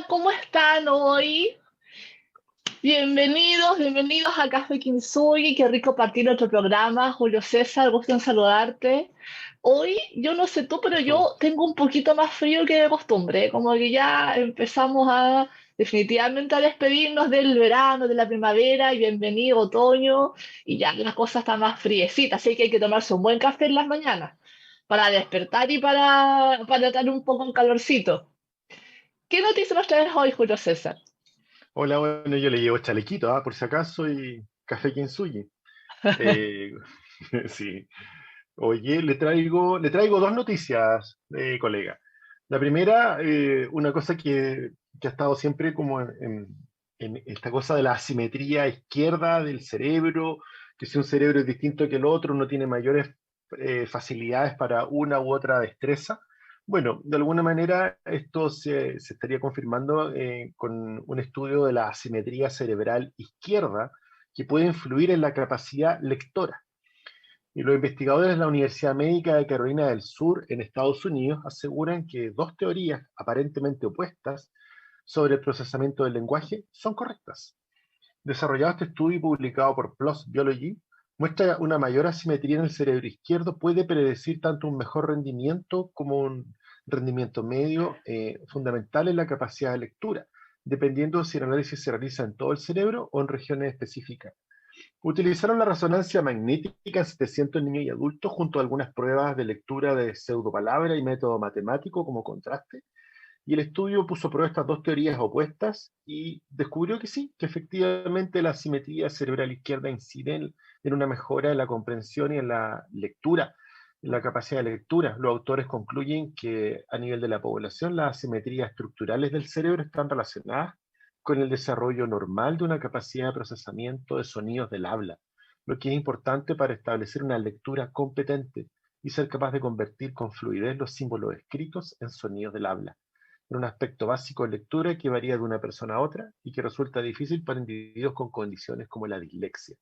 ¿cómo están hoy? Bienvenidos a Café Kintsugi, qué rico partir otro programa. Julio César, gusto en saludarte. Hoy, yo no sé tú, pero Eso, yo tengo un poquito más frío que de costumbre, como que ya empezamos a definitivamente a despedirnos del verano, de la primavera, y bienvenido otoño, y ya las cosas están más friecitas, así que hay que tomarse un buen café en las mañanas para despertar y para dar un poco el calorcito. ¿Qué noticias nos traes hoy, Julio César? hola, bueno, yo le llevo chalequito, por si acaso, y café Kintsugi. Eh, sí. Oye, le traigo dos noticias, colega. La primera, una cosa que ha estado siempre como en esta cosa de la asimetría izquierda del cerebro, que si un cerebro es distinto que el otro, no tiene mayores facilidades para una u otra destreza. Bueno, de alguna manera esto se estaría confirmando con un estudio de la asimetría cerebral izquierda que puede influir en la capacidad lectora. Y los investigadores de la Universidad Médica de Carolina del Sur en Estados Unidos aseguran que dos teorías aparentemente opuestas sobre el procesamiento del lenguaje son correctas. Desarrollado este estudio y publicado por PLOS Biology, muestra una mayor asimetría en el cerebro izquierdo, puede predecir tanto un mejor rendimiento como un rendimiento medio fundamental en la capacidad de lectura, dependiendo si el análisis se realiza en todo el cerebro o en regiones específicas. Utilizaron la resonancia magnética en 700 niños y adultos junto a algunas pruebas de lectura de pseudopalabra y método matemático como contraste, y el estudio puso a prueba estas dos teorías opuestas y descubrió que sí, que efectivamente la simetría cerebral izquierda incide en una mejora en la comprensión y en la lectura, en la capacidad de lectura. Los autores concluyen que a nivel de la población las asimetrías estructurales del cerebro están relacionadas con el desarrollo normal de una capacidad de procesamiento de sonidos del habla, lo que es importante para establecer una lectura competente y ser capaz de convertir con fluidez los símbolos escritos en sonidos del habla, en un aspecto básico de lectura que varía de una persona a otra y que resulta difícil para individuos con condiciones como la dislexia.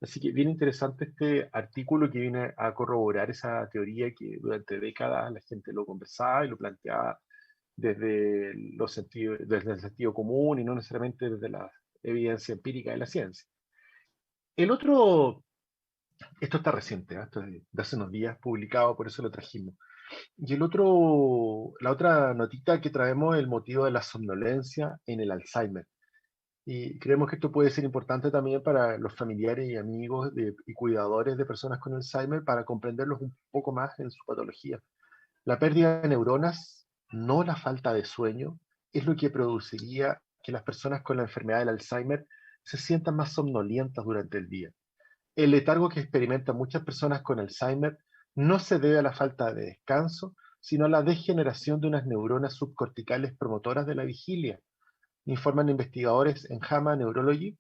Así que bien interesante este artículo que viene a corroborar esa teoría que durante décadas la gente lo conversaba y lo planteaba desde el sentido común y no necesariamente desde la evidencia empírica de la ciencia. El otro, esto está reciente, esto es de hace unos días publicado, por eso lo trajimos. Y la otra notita que traemos es el motivo de la somnolencia en el Alzheimer. Y creemos que esto puede ser importante también para los familiares y amigos y cuidadores de personas con Alzheimer para comprenderlos un poco más en su patología. La pérdida de neuronas, no la falta de sueño, es lo que produciría que las personas con la enfermedad del Alzheimer se sientan más somnolientas durante el día. El letargo que experimentan muchas personas con Alzheimer no se debe a la falta de descanso, sino a la degeneración de unas neuronas subcorticales promotoras de la vigilia, informan investigadores en JAMA Neurology,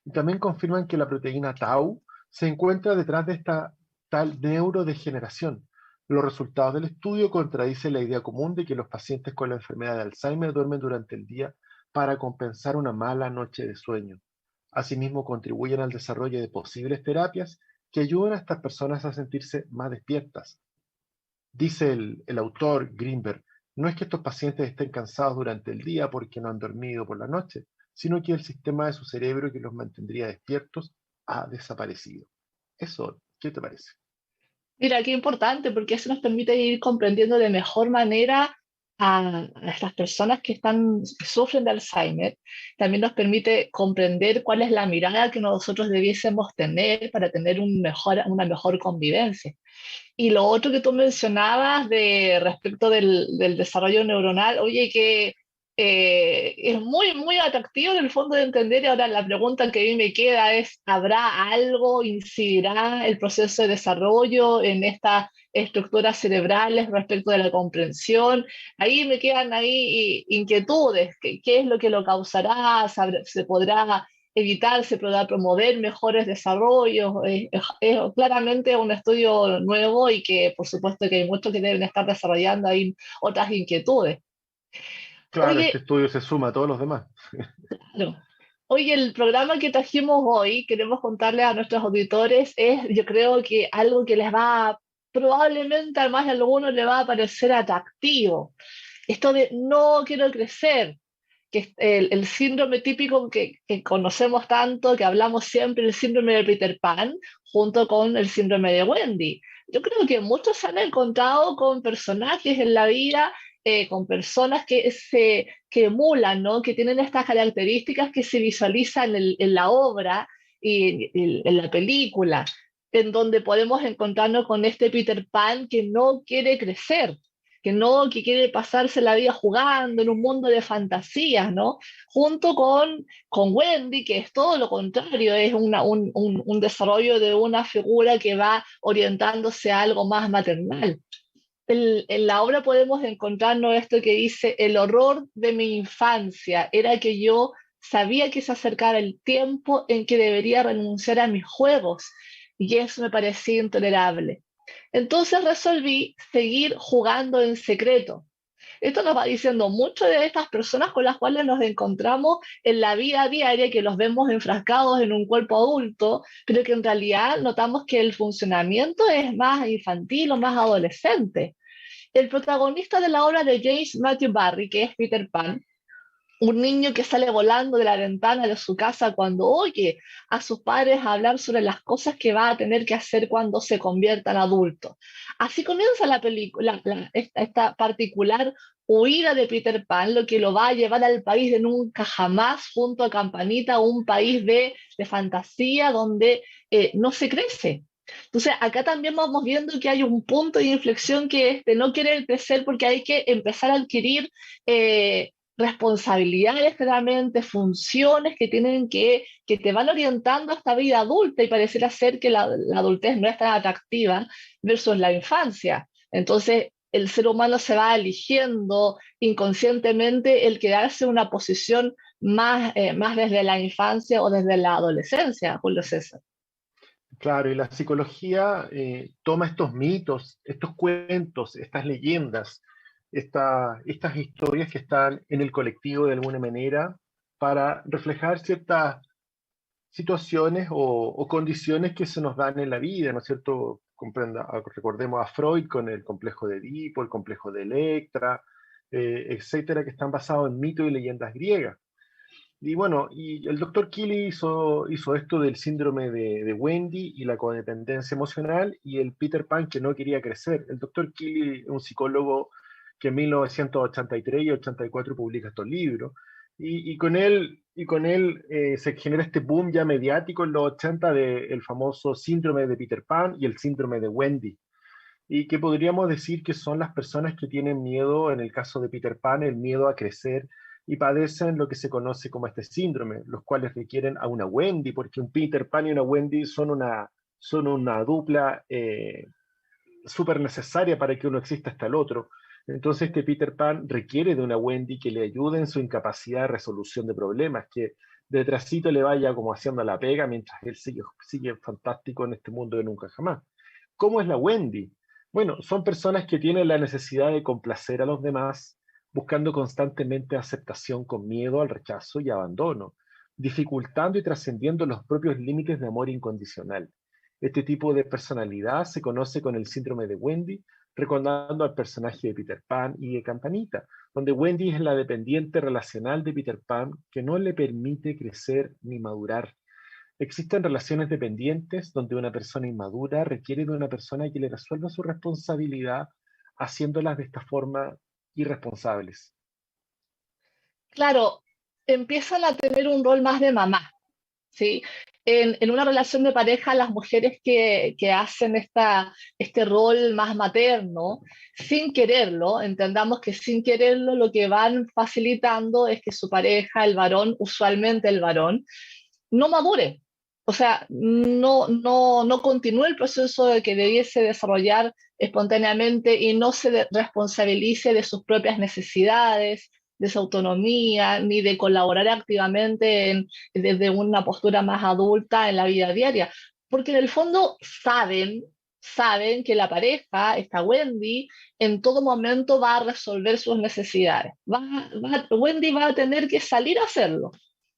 y también confirman que la proteína tau se encuentra detrás de esta tal neurodegeneración. Los resultados del estudio contradicen la idea común de que los pacientes con la enfermedad de Alzheimer duermen durante el día para compensar una mala noche de sueño. Asimismo, contribuyen al desarrollo de posibles terapias que ayuden a estas personas a sentirse más despiertas. Dice el autor Greenberg, no es que estos pacientes estén cansados durante el día porque no han dormido por la noche, sino que el sistema de su cerebro que los mantendría despiertos ha desaparecido. Eso, ¿qué te parece? Mira, qué importante, porque eso nos permite ir comprendiendo de mejor manera a estas personas que sufren de Alzheimer. También nos permite comprender cuál es la mirada que nosotros debiésemos tener para tener una mejor convivencia. Y lo otro que tú mencionabas respecto del desarrollo neuronal, oye, que es muy atractivo en el fondo de entender. Y ahora la pregunta que a mí me queda es, ¿habrá algo, incidirá el proceso de desarrollo en estas estructuras cerebrales respecto de la comprensión? Ahí me quedan ahí inquietudes. ¿Qué es lo que lo causará? ¿Se podrá evitar, se podrá promover mejores desarrollos? Es claramente un estudio nuevo y que por supuesto que hay muchos que deben estar desarrollando ahí otras inquietudes. Claro, este Oye, estudio se suma a todos los demás. claro. Oye, el programa que trajimos hoy, queremos contarle a nuestros auditores, yo creo que algo que probablemente a más de algunos le va a parecer atractivo. Esto de no quiero crecer. que es el síndrome típico que conocemos tanto, que hablamos siempre, el síndrome de Peter Pan, junto con el síndrome de Wendy. Yo creo que muchos se han encontrado con personajes en la vida, con personas que emulan, ¿no? Que tienen estas características que se visualizan en la obra y en la película, en donde podemos encontrarnos con este Peter Pan que no quiere crecer, que quiere pasarse la vida jugando en un mundo de fantasías, ¿no? Junto con Wendy, que es todo lo contrario, es un desarrollo de una figura que va orientándose a algo más maternal. En la obra podemos encontrarnos esto que dice: el horror de mi infancia era que yo sabía que se acercaba el tiempo en que debería renunciar a mis juegos, y eso me parecía intolerable. Entonces resolví seguir jugando en secreto. Esto nos va diciendo mucho de estas personas con las cuales nos encontramos en la vida diaria, que los vemos enfrascados en un cuerpo adulto, pero que en realidad notamos que el funcionamiento es más infantil o más adolescente. El protagonista de la obra de James Matthew Barrie, que es Peter Pan, un niño que sale volando de la ventana de su casa cuando oye a sus padres hablar sobre las cosas que va a tener que hacer cuando se convierta en adulto. Así comienza la película, esta particular huida de Peter Pan, lo que lo va a llevar al país de nunca jamás, junto a Campanita, un país de fantasía donde no se crece. Entonces, acá también vamos viendo que hay un punto de inflexión que es de no querer crecer, porque hay que empezar a adquirir responsabilidades, claramente, funciones que te van orientando a esta vida adulta, y pareciera ser que la adultez no es tan atractiva versus la infancia. Entonces, el ser humano se va eligiendo inconscientemente el quedarse en una posición más desde la infancia o desde la adolescencia, Julio César. Claro, y la psicología toma estos mitos, estos cuentos, estas leyendas, estas historias que están en el colectivo de alguna manera para reflejar ciertas situaciones o condiciones que se nos dan en la vida, ¿no es cierto? Recordemos a Freud con el complejo de Edipo, el complejo de Electra, etcétera, que están basados en mitos y leyendas griegas. Y bueno, y el doctor Keely hizo esto del síndrome de Wendy y la codependencia emocional, y el Peter Pan que no quería crecer. El doctor Keely es un psicólogo que en 1983 y 84 publica estos libros, y con él se genera este boom ya mediático en los 80 del famoso síndrome de Peter Pan y el síndrome de Wendy, y que podríamos decir que son las personas que tienen miedo, en el caso de Peter Pan, el miedo a crecer, y padecen lo que se conoce como este síndrome, los cuales requieren a una Wendy, porque un Peter Pan y una Wendy son una dupla súper necesaria para que uno exista hasta el otro. Entonces este Peter Pan requiere de una Wendy que le ayude en su incapacidad de resolución de problemas, que detrásito le vaya como haciendo la pega mientras él sigue fantástico en este mundo de nunca jamás. ¿Cómo es la Wendy? Bueno, son personas que tienen la necesidad de complacer a los demás, buscando constantemente aceptación con miedo al rechazo y abandono, dificultando y trascendiendo los propios límites de amor incondicional. Este tipo de personalidad se conoce con el síndrome de Wendy, recordando al personaje de Peter Pan y de Campanita, donde Wendy es la dependiente relacional de Peter Pan que no le permite crecer ni madurar. Existen relaciones dependientes donde una persona inmadura requiere de una persona que le resuelva su responsabilidad, haciéndolas de esta forma irresponsables. Claro, empiezan a tener un rol más de mamá, ¿sí? En una relación de pareja, las mujeres que hacen este rol más materno, sin quererlo, entendamos que sin quererlo, lo que van facilitando es que su pareja, el varón, usualmente el varón, no madure. O sea, no continúe el proceso de que debiese desarrollar espontáneamente, y no se responsabilice de sus propias necesidades, de su autonomía, ni de colaborar activamente desde una postura más adulta en la vida diaria. Porque en el fondo saben que la pareja, esta Wendy, en todo momento va a resolver sus necesidades. Wendy va a tener que salir a hacerlo.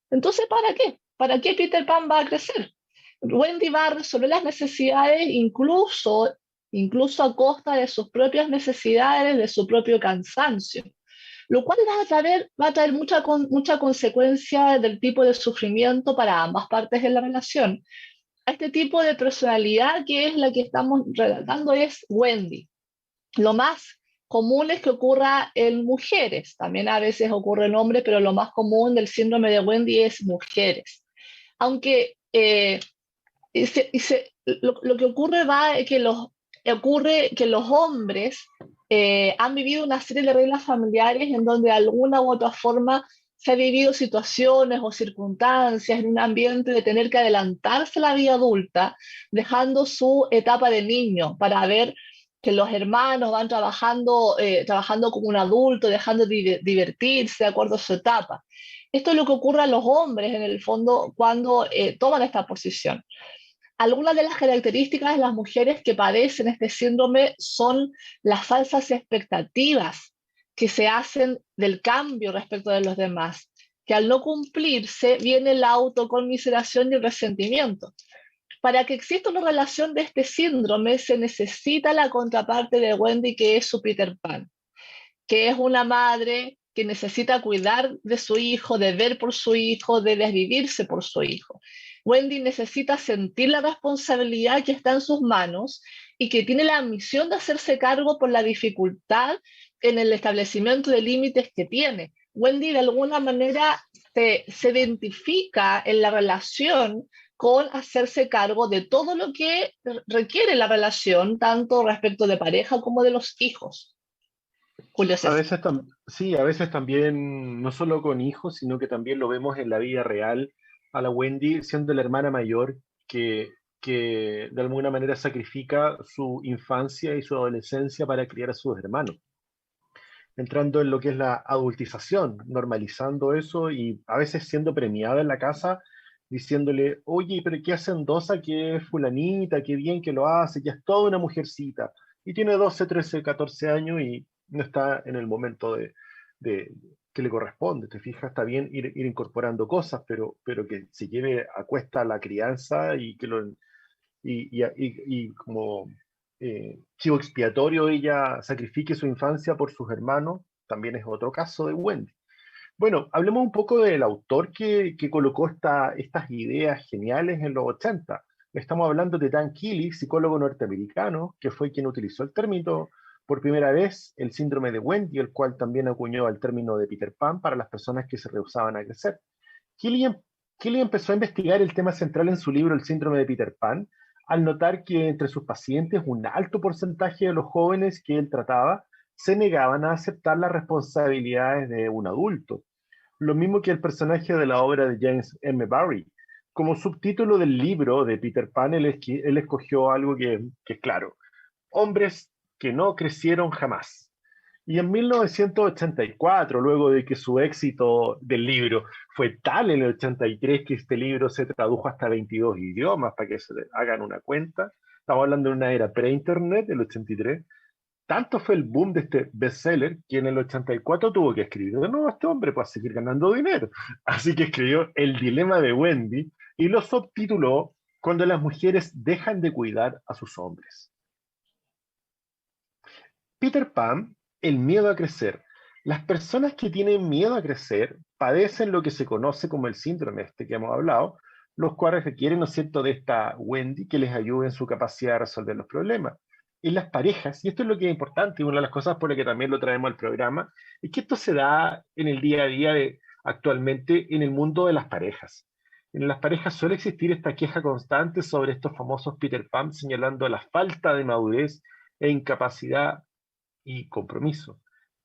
Entonces, ¿para qué? ¿Para qué Peter Pan va a crecer? Wendy va a resolver las necesidades incluso a costa de sus propias necesidades, de su propio cansancio. lo cual va a traer mucha consecuencia del tipo de sufrimiento para ambas partes de la relación. A este tipo de personalidad que es la que estamos relatando es Wendy. Lo más común es que ocurra en mujeres, también a veces ocurre en hombres, pero lo más común del síndrome de Wendy es mujeres. Aunque lo que ocurre es que los hombres han vivido una serie de reglas familiares en donde de alguna u otra forma se han vivido situaciones o circunstancias en un ambiente de tener que adelantarse a la vida adulta, dejando su etapa de niño para ver que los hermanos van trabajando como un adulto, dejando de divertirse de acuerdo a su etapa. Esto es lo que ocurre a los hombres en el fondo cuando toman esta posición. Algunas de las características de las mujeres que padecen este síndrome son las falsas expectativas que se hacen del cambio respecto de los demás, que al no cumplirse viene la autoconmiseración y el resentimiento. Para que exista una relación de este síndrome se necesita la contraparte de Wendy, que es su Peter Pan, que es una madre que necesita cuidar de su hijo, de ver por su hijo, de desvivirse por su hijo. Wendy necesita sentir la responsabilidad que está en sus manos y que tiene la misión de hacerse cargo por la dificultad en el establecimiento de límites que tiene. Wendy de alguna manera se identifica en la relación con hacerse cargo de todo lo que requiere la relación, tanto respecto de pareja como de los hijos. Julio A César. veces, sí, a veces también, no solo con hijos, sino que también lo vemos en la vida real, a la Wendy siendo la hermana mayor que de alguna manera sacrifica su infancia y su adolescencia para criar a sus hermanos, entrando en lo que es la adultización, normalizando eso y a veces siendo premiada en la casa, diciéndole, oye, pero ¿qué hacen Dosa que es fulanita, qué bien que lo hace, ya es toda una mujercita, y tiene 12, 13, 14 años y no está en el momento de que le corresponde, te fijas, está bien ir incorporando cosas, pero que se lleve a cuesta la crianza y que lo y como chivo expiatorio ella sacrifique su infancia por sus hermanos, también es otro caso de Wendy. Bueno, hablemos un poco del autor que colocó estas ideas geniales en los 80. Estamos hablando de Dan Keeley, psicólogo norteamericano, que fue quien utilizó el término por primera vez, el síndrome de Wendy, el cual también acuñó el término de Peter Pan para las personas que se rehusaban a crecer. Keeley, Keeley empezó a investigar el tema central en su libro El síndrome de Peter Pan, al notar que entre sus pacientes un alto porcentaje de los jóvenes que él trataba se negaban a aceptar las responsabilidades de un adulto. Lo mismo que el personaje de la obra de James M. Barrie. Como subtítulo del libro de Peter Pan, él escogió algo que es claro, hombres que no crecieron jamás. Y en 1984, luego de que su éxito del libro fue tal en el 83 que este libro se tradujo hasta 22 idiomas, para que se hagan una cuenta, estamos hablando de una era pre-internet, el 83, tanto fue el boom de este bestseller que en el 84 tuvo que escribir de nuevo a este hombre para seguir ganando dinero. Así que escribió El dilema de Wendy y lo subtituló Cuando las mujeres dejan de cuidar a sus hombres. Peter Pan, el miedo a crecer. Las personas que tienen miedo a crecer padecen lo que se conoce como el síndrome este que hemos hablado, los cuales requieren, ¿no es cierto?, de esta Wendy que les ayude en su capacidad de resolver los problemas. En las parejas, y esto es lo que es importante, y una de las cosas por las que también lo traemos al programa, es que esto se da en el día a día actualmente en el mundo de las parejas. En las parejas suele existir esta queja constante sobre estos famosos Peter Pan, señalando la falta de madurez e incapacidad y compromiso.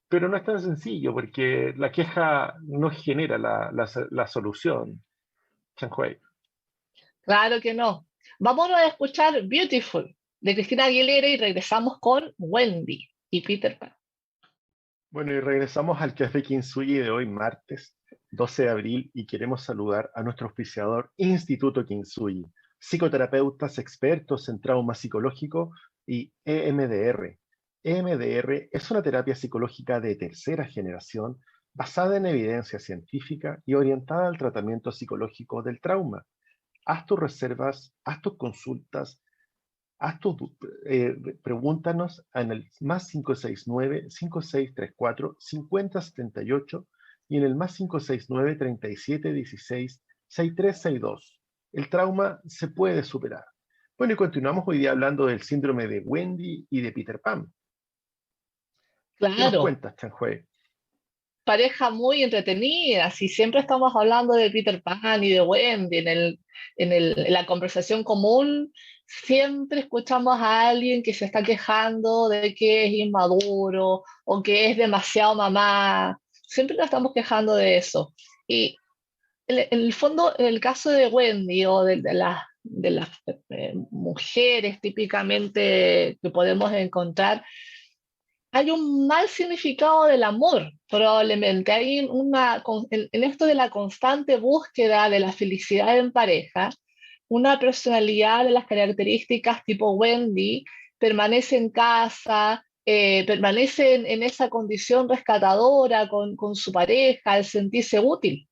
Pero no es tan sencillo porque la queja no genera la solución. Chanhuey. Claro que no. Vámonos a escuchar Beautiful de Cristina Aguilera y regresamos con Wendy y Peter Pan. Bueno, y regresamos al Café Kintsugi de hoy, martes 12 de abril, y queremos saludar a nuestro auspiciador Instituto Kintsugi, psicoterapeutas expertos en trauma psicológico y EMDR. EMDR es una terapia psicológica de tercera generación basada en evidencia científica y orientada al tratamiento psicológico del trauma. Haz tus reservas, haz tus consultas Pregúntanos en el más 569-5634-5078 y en el más 569-3716-6362. El trauma se puede superar. Bueno, y continuamos hoy día hablando del síndrome de Wendy y de Peter Pan. ¿Qué nos Claro, cuentas, Chanhue? pareja muy entretenida, si siempre estamos hablando de Peter Pan y de Wendy en la conversación común, siempre escuchamos a alguien que se está quejando de que es inmaduro o que es demasiado mamá, siempre nos estamos quejando de eso. Y en el fondo, en el caso de Wendy o de las mujeres típicamente que podemos encontrar, hay un mal significado del amor, probablemente. En esto de la constante búsqueda de la felicidad en pareja, una personalidad de las características tipo Wendy permanece en casa, permanece en esa condición rescatadora con su pareja, al sentirse útil.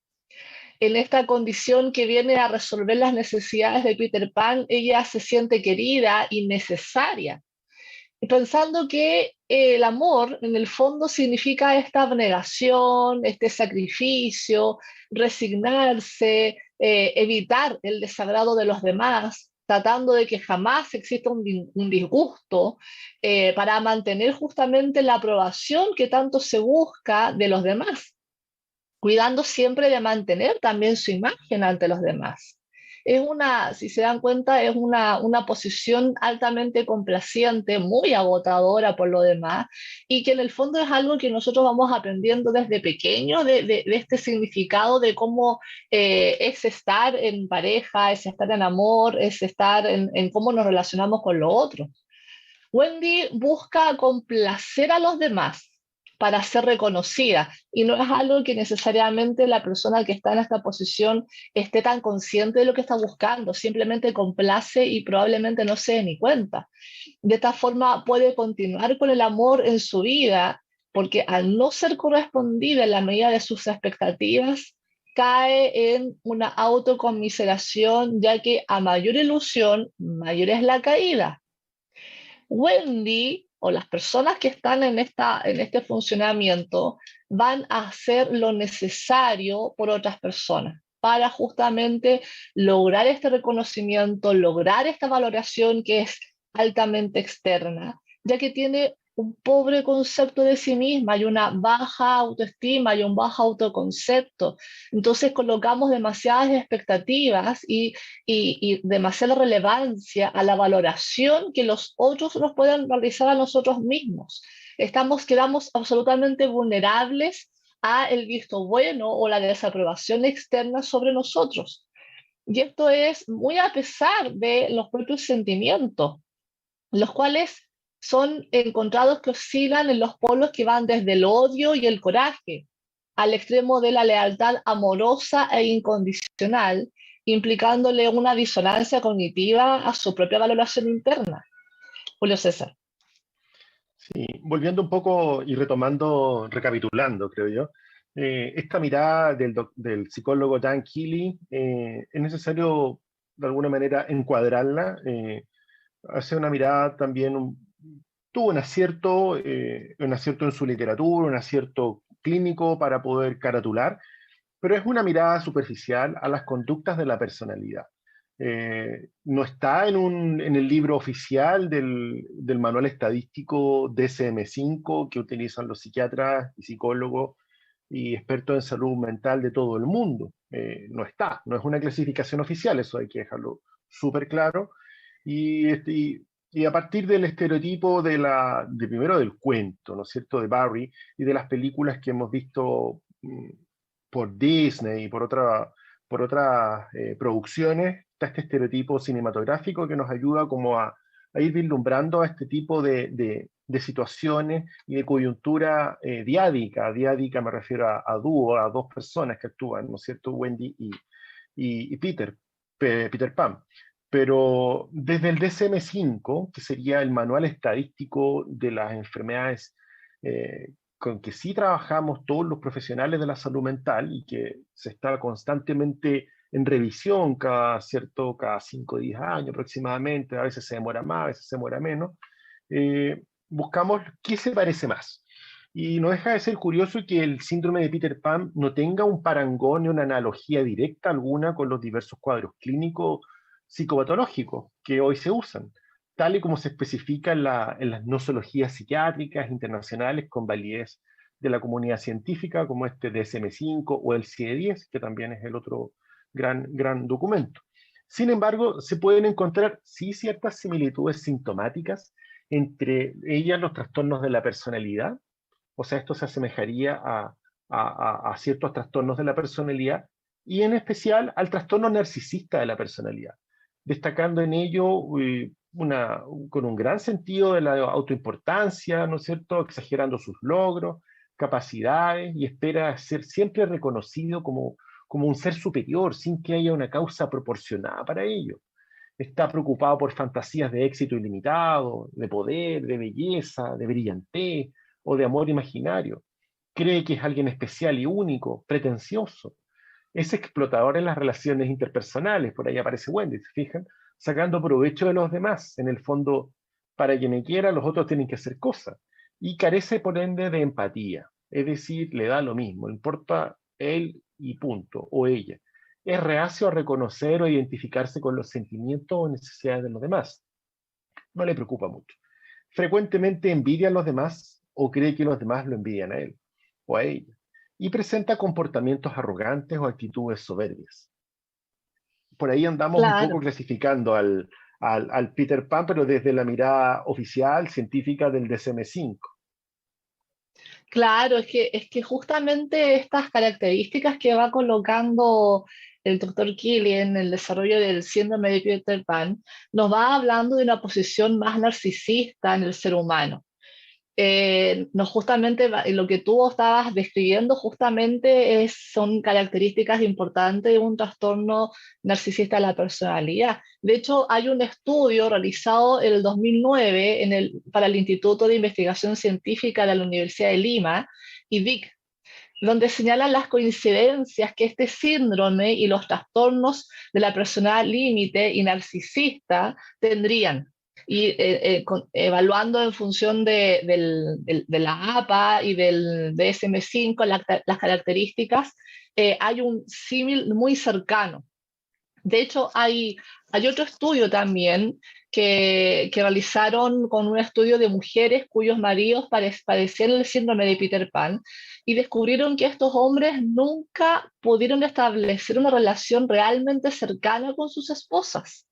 En esta condición que viene a resolver las necesidades de Peter Pan, ella se siente querida y necesaria, pensando que el amor en el fondo significa esta abnegación, este sacrificio, resignarse, evitar el desagrado de los demás, tratando de que jamás exista un disgusto, para mantener justamente la aprobación que tanto se busca de los demás, cuidando siempre de mantener también su imagen ante los demás. Si se dan cuenta, es una posición altamente complaciente, muy agotadora por lo demás, y que en el fondo es algo que nosotros vamos aprendiendo desde pequeño, de este significado de cómo es estar en pareja, es estar en amor, es estar en cómo nos relacionamos con lo otro. Wendy busca complacer a los demás para ser reconocida y no es algo que necesariamente la persona que está en esta posición esté tan consciente de lo que está buscando, simplemente complace y probablemente no se dé ni cuenta. De esta forma puede continuar con el amor en su vida porque al no ser correspondida en la medida de sus expectativas, cae en una autoconmiseración, ya que a mayor ilusión, mayor es la caída. Wendy o las personas que están en este funcionamiento van a hacer lo necesario por otras personas para justamente lograr este reconocimiento, lograr esta valoración que es altamente externa, ya que tiene un pobre concepto de sí misma, hay una baja autoestima, hay un bajo autoconcepto. Entonces colocamos demasiadas expectativas y demasiada relevancia a la valoración que los otros nos pueden realizar a nosotros mismos. Quedamos absolutamente vulnerables a el visto bueno o la desaprobación externa sobre nosotros. Y esto es muy a pesar de los propios sentimientos, los cuales son encontrados que oscilan en los polos que van desde el odio y el coraje al extremo de la lealtad amorosa e incondicional, implicándole una disonancia cognitiva a su propia valoración interna. Julio César. Sí, volviendo un poco y retomando, recapitulando, creo yo, esta mirada del psicólogo Dan Keeley, es necesario de alguna manera encuadrarla, hace una mirada también, tuvo un acierto en su literatura, un acierto clínico para poder caratular, pero es una mirada superficial a las conductas de la personalidad. No está en el libro oficial del manual estadístico DSM-5 que utilizan los psiquiatras y psicólogos y expertos en salud mental de todo el mundo. No está, no es una clasificación oficial, eso hay que dejarlo súper claro. Y a partir del estereotipo primero del cuento, ¿no es cierto?, de Barry y de las películas que hemos visto por Disney y por otras producciones, está este estereotipo cinematográfico que nos ayuda como a ir vislumbrando a este tipo de situaciones y de coyuntura diádica. Diádica me refiero a dúo, a dos personas que actúan, ¿no es cierto?, Wendy y Peter Pan. Pero desde el DSM-5, que sería el manual estadístico de las enfermedades con que sí trabajamos todos los profesionales de la salud mental y que se está constantemente en revisión cada 5 o 10 años aproximadamente, a veces se demora más, a veces se demora menos, buscamos qué se parece más. Y no deja de ser curioso que el síndrome de Peter Pan no tenga un parangón ni una analogía directa alguna con los diversos cuadros clínicos psicopatológicos que hoy se usan, tal y como se especifica en las nosologías psiquiátricas internacionales con validez de la comunidad científica, como este DSM-5 o el CIE-10, que también es el otro gran documento. Sin embargo, se pueden encontrar sí ciertas similitudes sintomáticas entre ellas los trastornos de la personalidad, o sea, esto se asemejaría a ciertos trastornos de la personalidad y en especial al trastorno narcisista de la personalidad, destacando en ello con un gran sentido de la autoimportancia, ¿no es cierto?, exagerando sus logros, capacidades y espera ser siempre reconocido como un ser superior sin que haya una causa proporcionada para ello. Está preocupado por fantasías de éxito ilimitado, de poder, de belleza, de brillantez o de amor imaginario. Cree que es alguien especial y único, pretencioso. Es explotador en las relaciones interpersonales, por ahí aparece Wendy, ¿se fijan? Sacando provecho de los demás. En el fondo, para que me quiera, los otros tienen que hacer cosas. Y carece, por ende, de empatía. Es decir, le da lo mismo, importa él y punto, o ella. Es reacio a reconocer o identificarse con los sentimientos o necesidades de los demás. No le preocupa mucho. Frecuentemente envidia a los demás o cree que los demás lo envidian a él o a ella. Y presenta comportamientos arrogantes o actitudes soberbias. Por ahí andamos un poco Claro. clasificando al Peter Pan, pero desde la mirada oficial, científica del DSM-5. Claro, es que justamente estas características que va colocando el doctor Keely en el desarrollo del síndrome de Peter Pan nos va hablando de una posición más narcisista en el ser humano. No justamente lo que tú estabas describiendo justamente son características importantes de un trastorno narcisista de la personalidad. De hecho, hay un estudio realizado en el 2009 para el Instituto de Investigación Científica de la Universidad de Lima, IDIC, donde señalan las coincidencias que este síndrome y los trastornos de la personalidad límite y narcisista tendrían. Y evaluando en función de la APA y del DSM-5 las características, hay un símil muy cercano. De hecho, hay otro estudio también que realizaron con un estudio de mujeres cuyos maridos padecían el síndrome de Peter Pan y descubrieron que estos hombres nunca pudieron establecer una relación realmente cercana con sus esposas.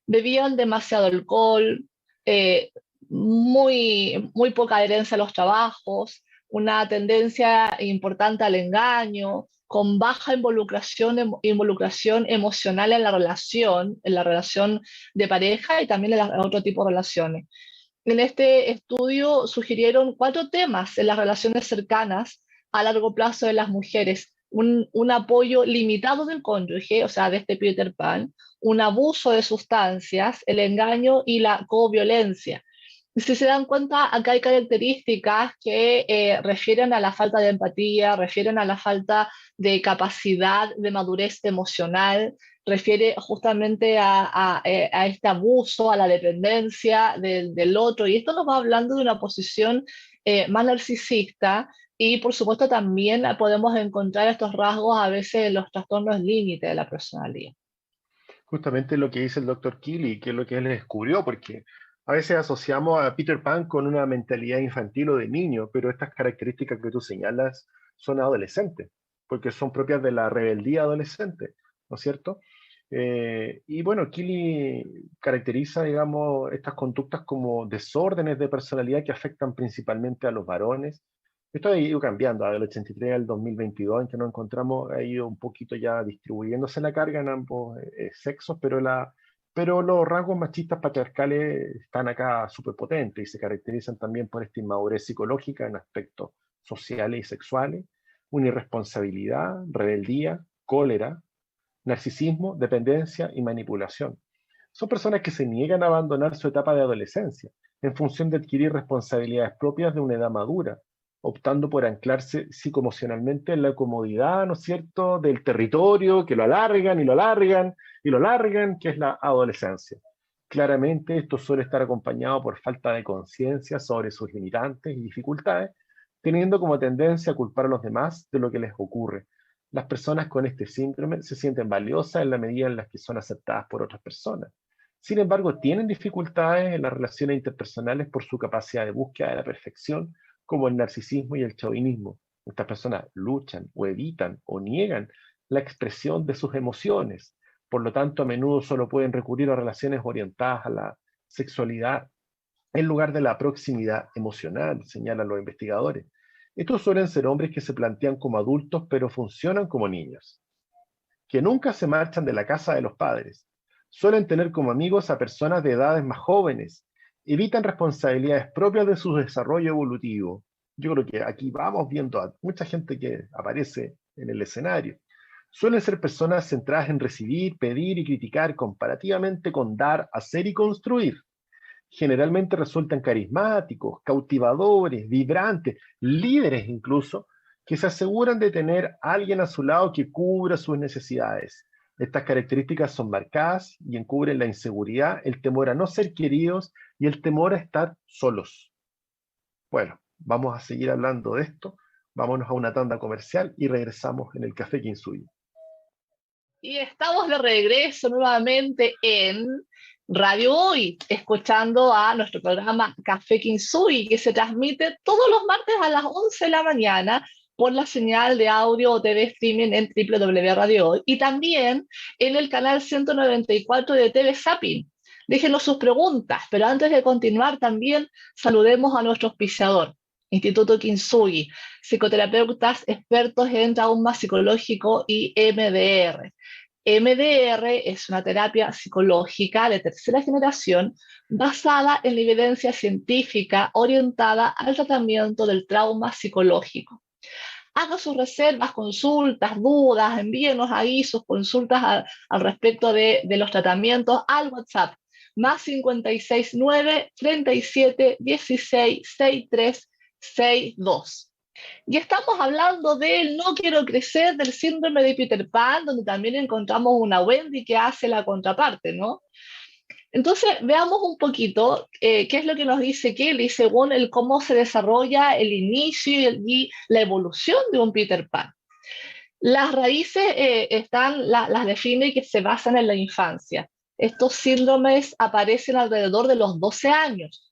Bebían demasiado alcohol, eh, muy poca adherencia a los trabajos, una tendencia importante al engaño, con baja involucración emocional en la relación de pareja y también en otro tipo de relaciones. En este estudio sugirieron 4 temas en las relaciones cercanas a largo plazo de las mujeres. Un apoyo limitado del cónyuge, o sea, de este Peter Pan, un abuso de sustancias, el engaño y la coviolencia. Si se dan cuenta, acá hay características que refieren a la falta de empatía, refieren a la falta de capacidad de madurez emocional, refiere justamente a este abuso, a la dependencia del otro, y esto nos va hablando de una posición más narcisista, y por supuesto también podemos encontrar estos rasgos a veces en los trastornos límite de la personalidad. Justamente lo que dice el doctor Keely, que es lo que él descubrió, porque a veces asociamos a Peter Pan con una mentalidad infantil o de niño, pero estas características que tú señalas son adolescentes, porque son propias de la rebeldía adolescente, ¿no es cierto? Y bueno, Keely caracteriza, digamos, estas conductas como desórdenes de personalidad que afectan principalmente a los varones. Esto ha ido cambiando, del 83 al 2022, en que nos encontramos, ha ido un poquito ya distribuyéndose la carga en ambos sexos, pero los rasgos machistas patriarcales están acá súper potentes y se caracterizan también por esta inmadurez psicológica en aspectos sociales y sexuales, una irresponsabilidad, rebeldía, cólera, narcisismo, dependencia y manipulación. Son personas que se niegan a abandonar su etapa de adolescencia en función de adquirir responsabilidades propias de una edad madura, optando por anclarse psicoemocionalmente en la comodidad, ¿no es cierto?, del territorio, que lo alargan y lo alargan y lo alargan, que es la adolescencia. Claramente esto suele estar acompañado por falta de conciencia sobre sus limitantes y dificultades, teniendo como tendencia a culpar a los demás de lo que les ocurre. Las personas con este síndrome se sienten valiosas en la medida en la que son aceptadas por otras personas. Sin embargo, tienen dificultades en las relaciones interpersonales por su capacidad de búsqueda de la perfección, como el narcisismo y el chauvinismo. Estas personas luchan o evitan o niegan la expresión de sus emociones. Por lo tanto, a menudo solo pueden recurrir a relaciones orientadas a la sexualidad en lugar de la proximidad emocional, señalan los investigadores. Estos suelen ser hombres que se plantean como adultos pero funcionan como niños, que nunca se marchan de la casa de los padres. Suelen tener como amigos a personas de edades más jóvenes, evitan responsabilidades propias de su desarrollo evolutivo. Yo creo que aquí vamos viendo a mucha gente que aparece en el escenario. Suelen ser personas centradas en recibir, pedir y criticar comparativamente con dar, hacer y construir. Generalmente resultan carismáticos, cautivadores, vibrantes, líderes incluso, que se aseguran de tener a alguien a su lado que cubra sus necesidades. Estas características son marcadas y encubren la inseguridad, el temor a no ser queridos y el temor a estar solos. Bueno, vamos a seguir hablando de esto. Vámonos a una tanda comercial y regresamos en el Café Kintsugi. Y estamos de regreso nuevamente en Radio Hoy, escuchando a nuestro programa Café Kintsugi, que se transmite todos los martes a las 11 de la mañana por la señal de audio o TV streaming en www.radio Hoy y también en el canal 194 de TV Zapping. Déjenos sus preguntas, pero antes de continuar también saludemos a nuestro auspiciador, Instituto Kintsugi, psicoterapeutas expertos en trauma psicológico y MDR. MDR es una terapia psicológica de tercera generación basada en la evidencia científica orientada al tratamiento del trauma psicológico. Haga sus reservas, consultas, dudas, envíenos ahí sus consultas al respecto de los tratamientos al WhatsApp, más 569 37 16 63 62. Y estamos hablando del no quiero crecer, del síndrome de Peter Pan, donde también encontramos una Wendy que hace la contraparte, ¿no? Entonces, veamos un poquito qué es lo que nos dice Kelly según el cómo se desarrolla el inicio y la evolución de un Peter Pan. Las raíces las define que se basan en la infancia. Estos síndromes aparecen alrededor de los 12 años.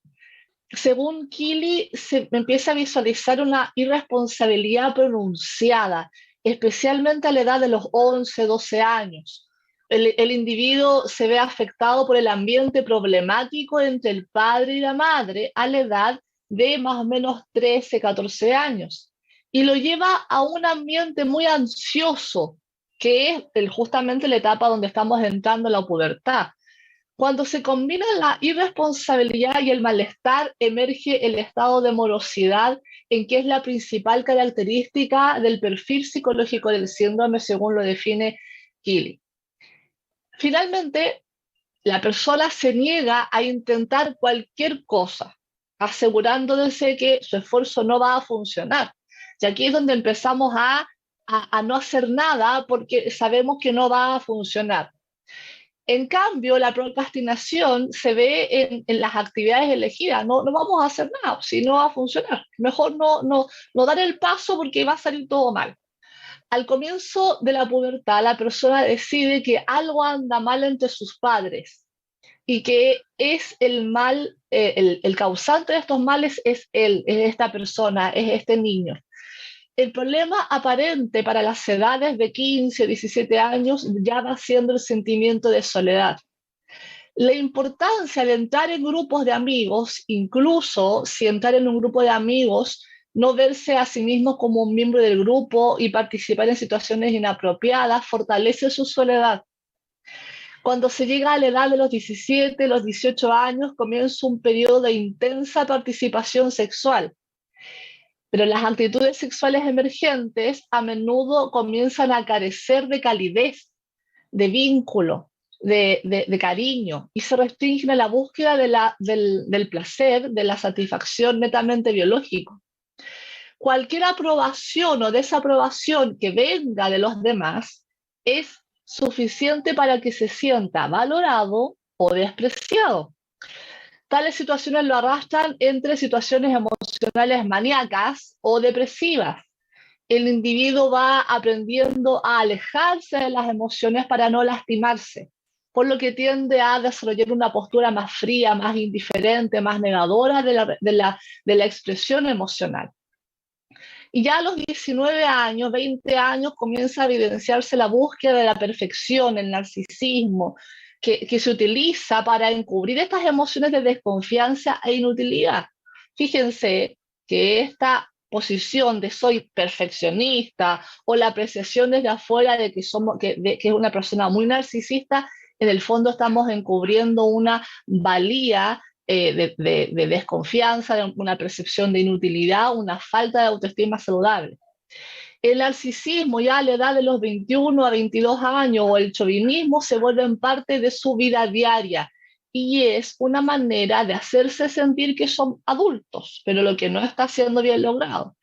Según Keely, se empieza a visualizar una irresponsabilidad pronunciada, especialmente a la edad de los 11, 12 años. El individuo se ve afectado por el ambiente problemático entre el padre y la madre a la edad de más o menos 13, 14 años. Y lo lleva a un ambiente muy ansioso, que es justamente la etapa donde estamos entrando en la pubertad. Cuando se combina la irresponsabilidad y el malestar, emerge el estado de morosidad, en que es la principal característica del perfil psicológico del síndrome, según lo define Keely. Finalmente, la persona se niega a intentar cualquier cosa, asegurándose que su esfuerzo no va a funcionar. Y aquí es donde empezamos a no hacer nada porque sabemos que no va a funcionar. En cambio, la procrastinación se ve en las actividades elegidas. No vamos a hacer nada, si no va a funcionar. Mejor no dar el paso porque va a salir todo mal. Al comienzo de la pubertad, la persona decide que algo anda mal entre sus padres y que es el mal, el causante de estos males es él, es esta persona, es este niño. El problema aparente para las edades de 15 o 17 años ya va siendo el sentimiento de soledad. La importancia de entrar en grupos de amigos, incluso si entrar en un grupo de amigos, no verse a sí mismo como un miembro del grupo y participar en situaciones inapropiadas, fortalece su soledad. Cuando se llega a la edad de los 17, los 18 años, comienza un periodo de intensa participación sexual. Pero las actitudes sexuales emergentes a menudo comienzan a carecer de calidez, de vínculo, de cariño, y se restringen a la búsqueda del placer, de la satisfacción netamente biológico. cualquier aprobación o desaprobación que venga de los demás es suficiente para que se sienta valorado o despreciado. Tales situaciones lo arrastran entre situaciones emocionales maníacas o depresivas. El individuo va aprendiendo a alejarse de las emociones para no lastimarse, por lo que tiende a desarrollar una postura más fría, más indiferente, más negadora de la expresión emocional. Y ya a los 19 años, 20 años, comienza a evidenciarse la búsqueda de la perfección, el narcisismo, que se utiliza para encubrir estas emociones de desconfianza e inutilidad. Fíjense que esta posición de soy perfeccionista o la apreciación desde afuera de que es una persona muy narcisista, en el fondo estamos encubriendo una valía de desconfianza, de una percepción de inutilidad, una falta de autoestima saludable. El narcisismo ya a la edad de los 21 a 22 años o el chauvinismo se vuelven parte de su vida diaria y es una manera de hacerse sentir que son adultos, pero lo que no está siendo bien logrado.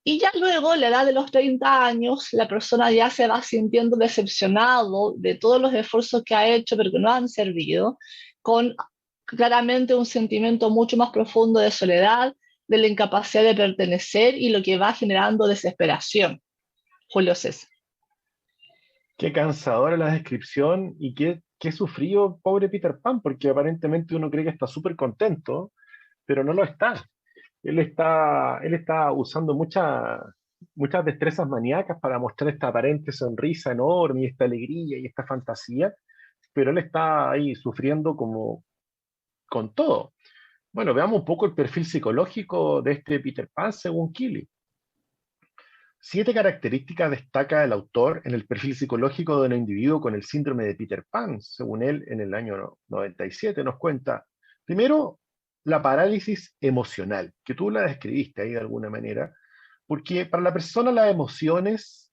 Y ya luego, a la edad de los 30 años, la persona ya se va sintiendo decepcionado de todos los esfuerzos que ha hecho, pero que no han servido, con claramente un sentimiento mucho más profundo de soledad, de la incapacidad de pertenecer y lo que va generando desesperación. Julio César. Qué cansadora la descripción y qué sufrido pobre Peter Pan, porque aparentemente uno cree que está súper contento, pero no lo está. Él está usando muchas destrezas maníacas para mostrar esta aparente sonrisa enorme y esta alegría y esta fantasía, pero él está ahí sufriendo como con todo. Bueno, veamos un poco el perfil psicológico de este Peter Pan según Keeley. 7 características destaca el autor en el perfil psicológico de un individuo con el síndrome de Peter Pan. Según él, en el año 97 nos cuenta, primero, la parálisis emocional, que tú la describiste ahí de alguna manera, porque para la persona las emociones,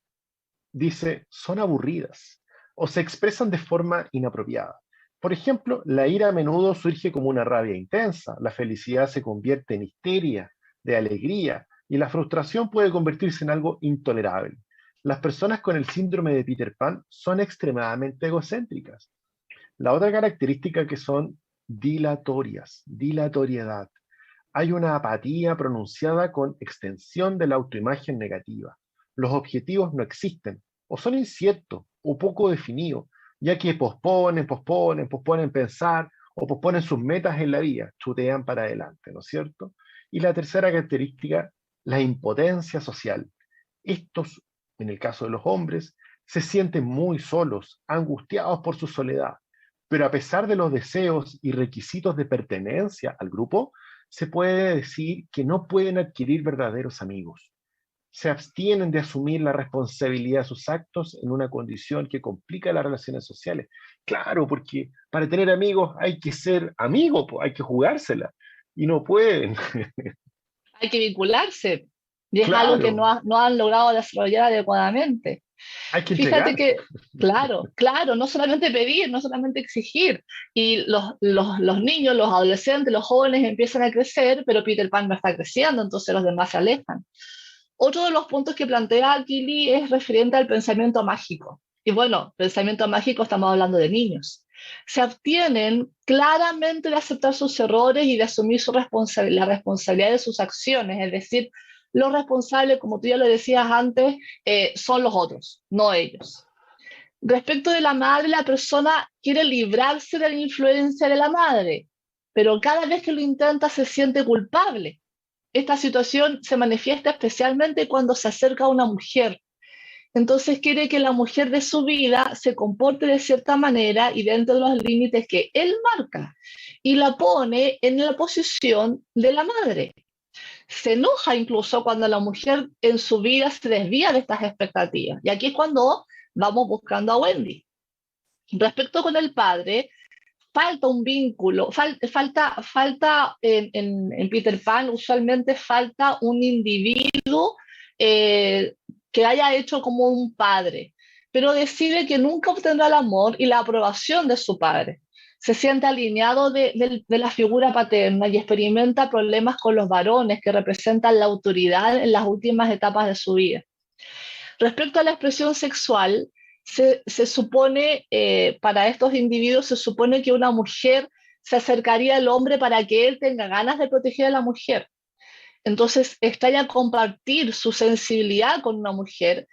dice, son aburridas o se expresan de forma inapropiada. Por ejemplo, la ira a menudo surge como una rabia intensa, la felicidad se convierte en histeria, de alegría, y la frustración puede convertirse en algo intolerable. Las personas con el síndrome de Peter Pan son extremadamente egocéntricas. La otra característica que son dilatorias, dilatoriedad. Hay una apatía pronunciada con extensión de la autoimagen negativa. Los objetivos no existen, o son inciertos, o poco definidos, ya que posponen pensar, o posponen sus metas en la vida, chutean para adelante, ¿no es cierto? Y la tercera característica, la impotencia social. Estos, en el caso de los hombres, se sienten muy solos, angustiados por su soledad, pero a pesar de los deseos y requisitos de pertenencia al grupo, se puede decir que no pueden adquirir verdaderos amigos. Se abstienen de asumir la responsabilidad de sus actos en una condición que complica las relaciones sociales. Claro, porque para tener amigos hay que ser amigo, hay que jugársela, y no pueden. Hay que vincularse y es algo que Claro, no han logrado desarrollar adecuadamente. hay que Fíjate entregar. que, claro, no solamente pedir, no solamente exigir. Y los niños, los adolescentes, los jóvenes empiezan a crecer, pero Peter Pan no está creciendo, entonces los demás se alejan. Otro de los puntos que plantea Kili es referente al pensamiento mágico. Y bueno, pensamiento mágico estamos hablando de niños. Se abstienen claramente de aceptar sus errores y de asumir la responsabilidad de sus acciones, es decir, los responsables, como tú ya lo decías antes, son los otros, no ellos. Respecto de la madre, la persona quiere librarse de la influencia de la madre, pero cada vez que lo intenta se siente culpable. Esta situación se manifiesta especialmente cuando se acerca a una mujer. Entonces quiere que la mujer de su vida se comporte de cierta manera y dentro de los límites que él marca y la pone en la posición de la madre. Se enoja incluso cuando la mujer en su vida se desvía de estas expectativas. Y aquí es cuando vamos buscando a Wendy. Respecto con el padre, falta un vínculo, falta en Peter Pan, usualmente falta un individuo eh, que haya hecho como un padre, pero decide que nunca obtendrá el amor y la aprobación de su padre. se siente alineado de la figura paterna y experimenta problemas con los varones que representan la autoridad en las últimas etapas de su vida. Respecto a la expresión sexual, se supone, para estos individuos, se supone que una mujer se acercaría al hombre para que él tenga ganas de proteger a la mujer. Entonces, extraña compartir su sensibilidad con una mujer,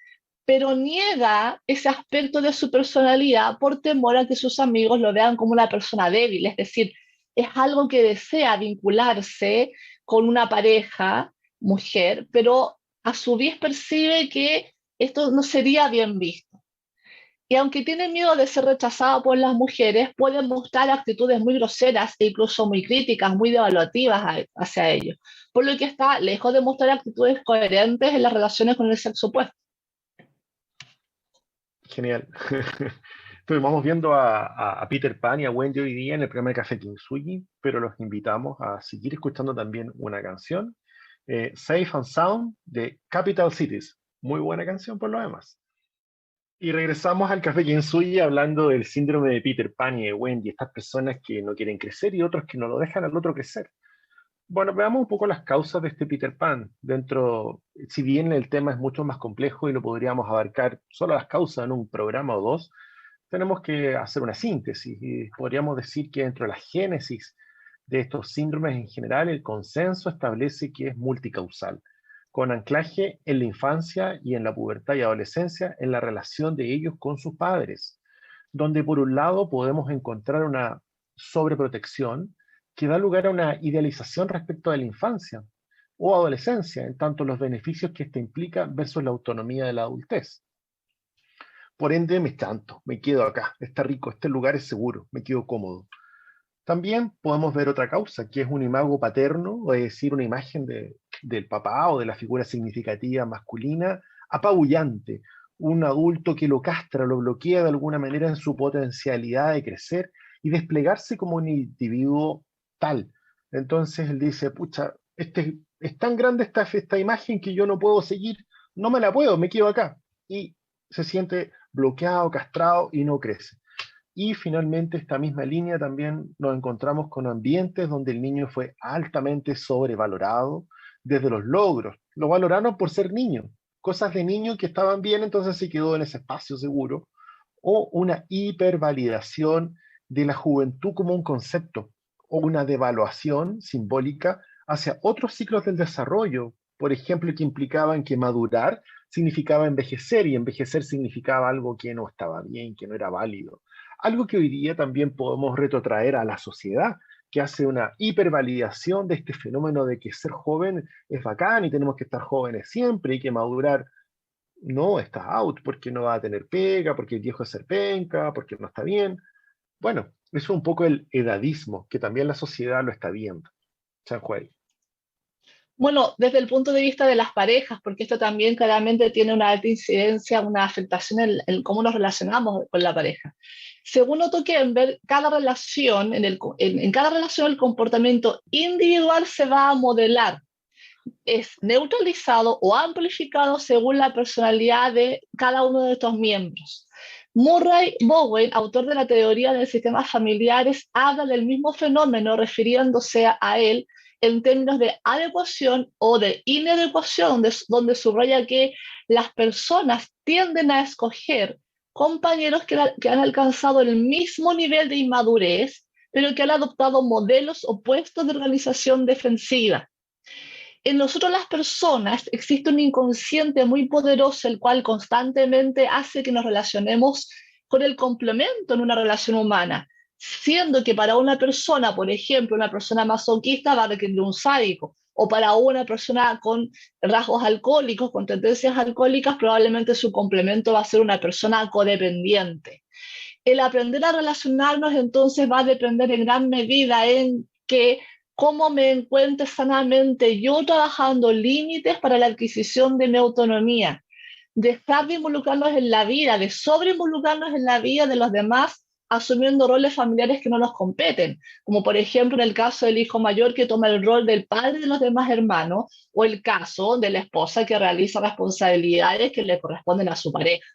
pero niega ese aspecto de su personalidad por temor a que sus amigos lo vean como una persona débil. Es decir, es algo que desea vincularse con una pareja, mujer, pero a su vez percibe que esto no sería bien visto. Y aunque tiene miedo de ser rechazado por las mujeres, puede mostrar actitudes muy groseras e incluso muy críticas, muy devaluativas hacia ellos, por lo que está lejos de mostrar actitudes coherentes en las relaciones con el sexo opuesto. Genial. Entonces, vamos viendo a Peter Pan y a Wendy hoy día en el programa de Café Kintsugi, pero los invitamos a seguir escuchando también una canción, Safe and Sound, de Capital Cities. Muy buena canción por lo demás. Y regresamos al Café Kintsugi hablando del síndrome de Peter Pan y de Wendy, estas personas que no quieren crecer y otros que no lo dejan al otro crecer. Bueno, veamos un poco las causas de este Peter Pan. Si bien el tema es mucho más complejo y lo podríamos abarcar solo las causas en un programa o dos, tenemos que hacer una síntesis y podríamos decir que dentro de la génesis de estos síndromes en general, el consenso establece que es multicausal, con anclaje en la infancia y en la pubertad y adolescencia en la relación de ellos con sus padres, donde por un lado podemos encontrar una sobreprotección que da lugar a una idealización respecto de la infancia o adolescencia, en tanto los beneficios que ésta implica versus la autonomía de la adultez. Por ende, me chanto, me quedo acá, está rico, este lugar es seguro, me quedo cómodo. También podemos ver otra causa, que es un imago paterno, o es decir, una imagen del papá o de la figura significativa masculina, apabullante, un adulto que lo castra, lo bloquea de alguna manera en su potencialidad de crecer y desplegarse como un individuo tal. Entonces él dice, pucha, es tan grande esta imagen que yo no puedo seguir, no me la puedo, me quedo acá. Y se siente bloqueado, castrado y no crece. Y finalmente esta misma línea también nos encontramos con ambientes donde el niño fue altamente sobrevalorado desde los logros. Lo valoraron por ser niño, cosas de niño que estaban bien, entonces se quedó en ese espacio seguro. O una hipervalidación de la juventud como un concepto, o una devaluación simbólica hacia otros ciclos del desarrollo, por ejemplo, que implicaban que madurar significaba envejecer y envejecer significaba algo que no estaba bien, que no era válido. Algo que hoy día también podemos retrotraer a la sociedad, que hace una hipervalidación de este fenómeno de que ser joven es bacán y tenemos que estar jóvenes siempre y que madurar no está out porque no va a tener pega, porque el viejo es ser penca, porque no está bien. Bueno, eso es un poco el edadismo, que también la sociedad lo está viendo. San Juan. Bueno, desde el punto de vista de las parejas, porque esto también claramente tiene una alta incidencia, una afectación en cómo nos relacionamos con la pareja. Según Otto Kemper, cada relación, en cada relación el comportamiento individual se va a modelar, es neutralizado o amplificado según la personalidad de cada uno de estos miembros. Murray Bowen, autor de la teoría de sistemas familiares, habla del mismo fenómeno refiriéndose a él en términos de adecuación o de inadecuación, donde subraya que las personas tienden a escoger compañeros que han alcanzado el mismo nivel de inmadurez, pero que han adoptado modelos opuestos de organización defensiva. En nosotros las personas existe un inconsciente muy poderoso, el cual constantemente hace que nos relacionemos con el complemento en una relación humana, siendo que para una persona, por ejemplo, una persona masoquista va a requerir un sádico, o para una persona con rasgos alcohólicos, con tendencias alcohólicas, probablemente su complemento va a ser una persona codependiente. El aprender a relacionarnos entonces va a depender en gran medida en que cómo me encuentre sanamente yo trabajando límites para la adquisición de mi autonomía, dejar de involucrarnos en la vida, de sobreinvolucrarnos en la vida de los demás, asumiendo roles familiares que no nos competen, como por ejemplo en el caso del hijo mayor que toma el rol del padre de los demás hermanos, o el caso de la esposa que realiza responsabilidades que le corresponden a su pareja,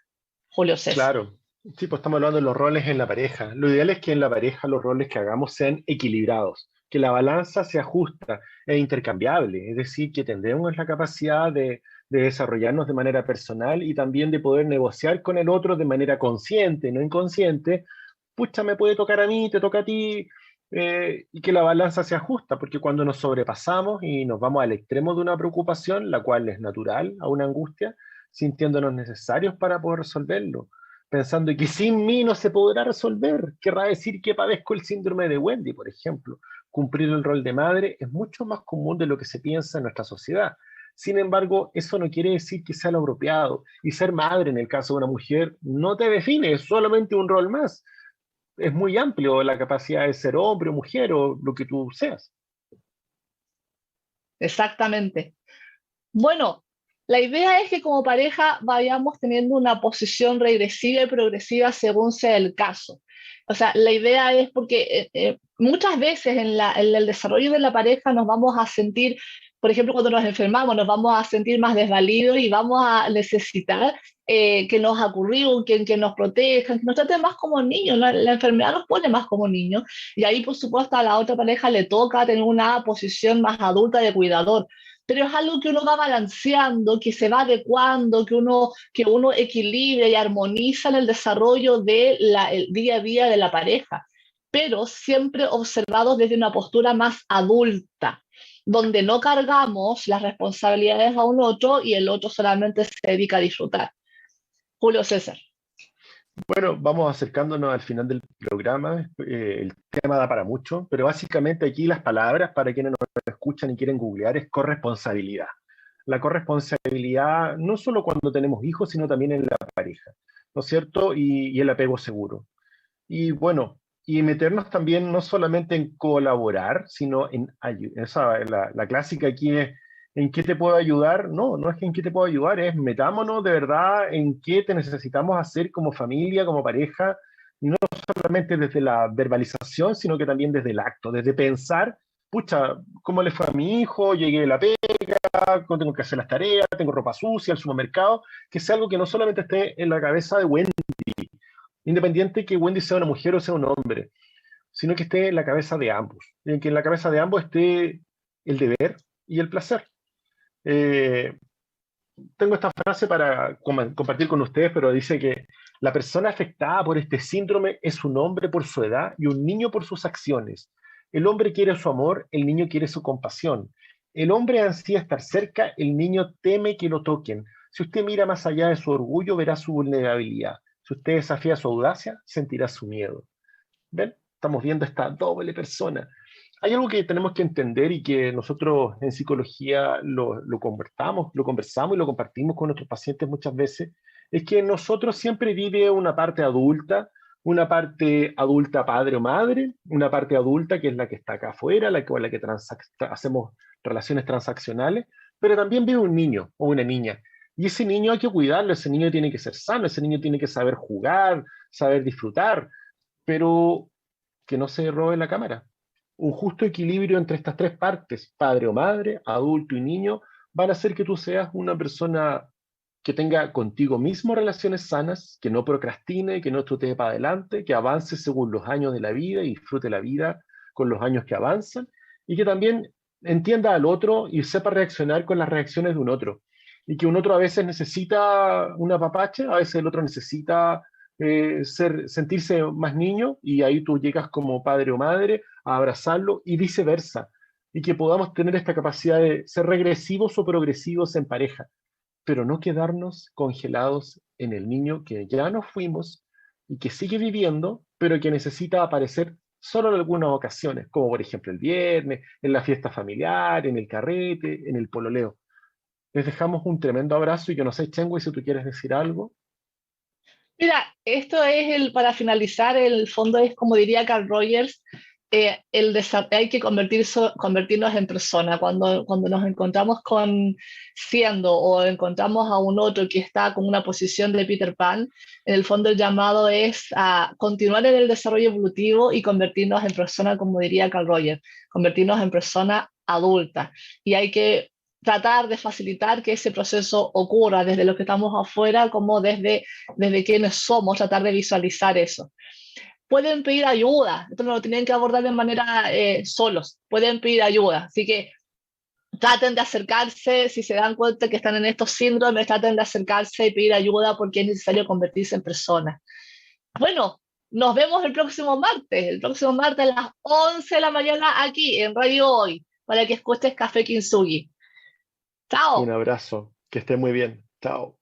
Julio César. Claro, Sí, pues estamos hablando de los roles en la pareja. Lo ideal es que en la pareja los roles que hagamos sean equilibrados, que la balanza se ajusta e intercambiable, es decir, que tendremos la capacidad de desarrollarnos de manera personal y también de poder negociar con el otro de manera consciente, no inconsciente. Pucha, me puede tocar a mí, te toca a ti, y que la balanza se ajusta, porque cuando nos sobrepasamos y nos vamos al extremo de una preocupación, la cual es natural, a una angustia, sintiéndonos necesarios para poder resolverlo pensando que sin mí no se podrá resolver. Querrá decir que padezco el síndrome de Wendy, por ejemplo. Cumplir el rol de madre es mucho más común de lo que se piensa en nuestra sociedad. Sin embargo, eso no quiere decir que sea lo apropiado. Y ser madre, en el caso de una mujer, no te define, es solamente un rol más. Es muy amplio la capacidad de ser hombre o mujer o lo que tú seas. Exactamente. Bueno, la idea es que como pareja vayamos teniendo una posición regresiva y progresiva según sea el caso. O sea, la idea es porque muchas veces en el desarrollo de la pareja nos vamos a sentir, por ejemplo, cuando nos enfermamos, nos vamos a sentir más desvalidos y vamos a necesitar que nos acurriquen, que nos protejan, que nos traten más como niños. La enfermedad nos pone más como niños y ahí, por supuesto, a la otra pareja le toca tener una posición más adulta de cuidador, pero es algo que uno va balanceando, que se va adecuando, que uno equilibra y armoniza en el desarrollo del día a día de la pareja, pero siempre observados desde una postura más adulta, donde no cargamos las responsabilidades a un otro y el otro solamente se dedica a disfrutar. Julio César. Bueno, vamos acercándonos al final del programa. El tema da para mucho, pero básicamente aquí las palabras para quienes nos escuchan y quieren googlear es corresponsabilidad. La corresponsabilidad no solo cuando tenemos hijos, sino también en la pareja, ¿no es cierto? Y el apego seguro. Y bueno, y meternos también no solamente en colaborar, sino en ayudar. Esa, la clásica aquí es, ¿en qué te puedo ayudar? No, no es que en qué te puedo ayudar, es metámonos de verdad en qué te necesitamos hacer como familia, como pareja, y no solamente desde la verbalización, sino que también desde el acto, desde pensar, pucha, ¿cómo le fue a mi hijo? Llegué de la pega, tengo que hacer las tareas, tengo ropa sucia, el supermercado, que sea algo que no solamente esté en la cabeza de Wendy, independiente que Wendy sea una mujer o sea un hombre, sino que esté en la cabeza de ambos, en que en la cabeza de ambos esté el deber y el placer. Eh, Tengo esta frase para compartir con ustedes, pero dice que la persona afectada por este síndrome es un hombre por su edad y un niño por sus acciones. El hombre quiere su amor, el niño quiere su compasión. El hombre ansía estar cerca, el niño teme que lo toquen. Si usted mira más allá de su orgullo, verá su vulnerabilidad. Si usted desafía su audacia, sentirá su miedo. ¿Ven? Estamos viendo esta doble persona. Hay algo que tenemos que entender y que nosotros en psicología lo conversamos y lo compartimos con nuestros pacientes muchas veces, es que en nosotros siempre vive una parte adulta padre o madre, una parte adulta que es la que está acá afuera, con la que hacemos relaciones transaccionales, pero también vive un niño o una niña. Y ese niño hay que cuidarlo, ese niño tiene que ser sano, ese niño tiene que saber jugar, saber disfrutar, pero que no se robe la cámara. Un justo equilibrio entre estas tres partes, padre o madre, adulto y niño, van a hacer que tú seas una persona que tenga contigo mismo relaciones sanas, que no procrastine, que no trotee para adelante, que avance según los años de la vida y disfrute la vida con los años que avanzan, y que también entienda al otro y sepa reaccionar con las reacciones de un otro. Y que un otro a veces necesita un apapache, a veces el otro necesita sentirse más niño y ahí tú llegas como padre o madre a abrazarlo y viceversa. Y que podamos tener esta capacidad de ser regresivos o progresivos en pareja, pero no quedarnos congelados en el niño que ya nos fuimos y que sigue viviendo, pero que necesita aparecer solo en algunas ocasiones, como por ejemplo el viernes, en la fiesta familiar, en el carrete, en el pololeo. Les dejamos un tremendo abrazo y que no sé, Chengui, si tú quieres decir algo. Mira, esto es para finalizar, el fondo es como diría Carl Rogers, hay que convertirnos en persona. Cuando nos encontramos siendo o encontramos a un otro que está con una posición de Peter Pan, en el fondo el llamado es a continuar en el desarrollo evolutivo y convertirnos en persona, como diría Carl Rogers, convertirnos en persona adulta. Y hay que tratar de facilitar que ese proceso ocurra desde los que estamos afuera como desde quienes somos, tratar de visualizar eso. Pueden pedir ayuda, esto no lo tienen que abordar de manera solos, pueden pedir ayuda, así que traten de acercarse, si se dan cuenta que están en estos síndromes, traten de acercarse y pedir ayuda porque es necesario convertirse en personas. Bueno, nos vemos el próximo martes a las 11 de la mañana aquí en Radio Hoy, para que escuches Café Kintsugi. Un Chao. abrazo, que esté muy bien. Chao.